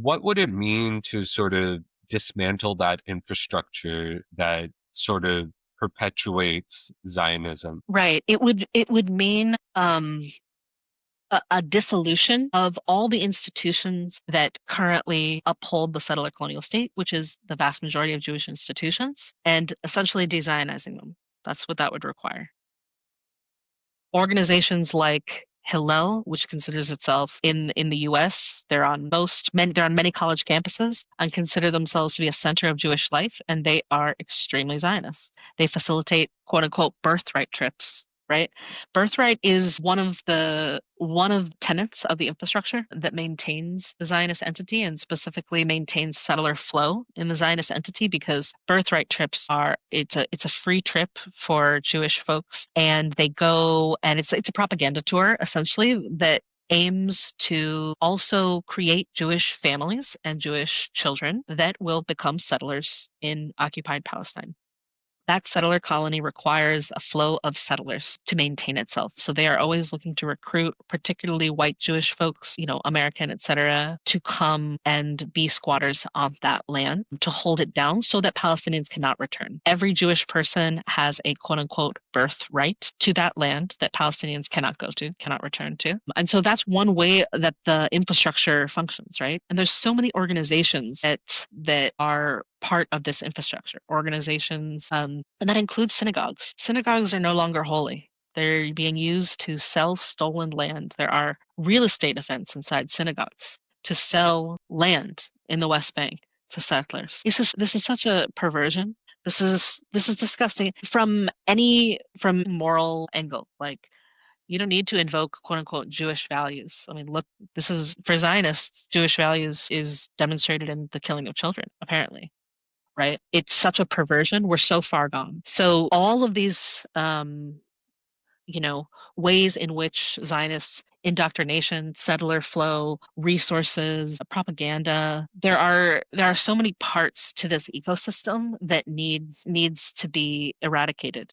what would it mean to sort of dismantle that infrastructure that sort of perpetuates Zionism? Right. It would mean a dissolution of all the institutions that currently uphold the settler colonial state, which is the vast majority of Jewish institutions, and essentially de-Zionizing them. That's what that would require. Organizations like Hillel, which considers itself in the U.S., they're on many college campuses and consider themselves to be a center of Jewish life, and they are extremely Zionist. They facilitate quote unquote birthright trips. Right? Birthright is one of tenets of the infrastructure that maintains the Zionist entity and specifically maintains settler flow in the Zionist entity because birthright trips are it's a free trip for Jewish folks and they go and it's a propaganda tour essentially that aims to also create Jewish families and Jewish children that will become settlers in occupied Palestine. That settler colony requires a flow of settlers to maintain itself. So they are always looking to recruit, particularly white Jewish folks, American, etc., to come and be squatters on that land to hold it down so that Palestinians cannot return. Every Jewish person has a quote unquote birthright to that land that Palestinians cannot go to, cannot return to. And so that's one way that the infrastructure functions, right? And there's so many organizations that are part of this infrastructure. Organizations, and that includes synagogues. Synagogues are no longer holy. They're being used to sell stolen land. There are real estate events inside synagogues to sell land in the West Bank to settlers. This is such a perversion. This is disgusting from moral angle. Like you don't need to invoke quote unquote Jewish values. I mean, look, this is for Zionists, Jewish values is demonstrated in the killing of children, apparently, right? It's such a perversion. We're so far gone. So all of these, ways in which Zionists indoctrination, settler flow, resources, propaganda. There are so many parts to this ecosystem that needs to be eradicated.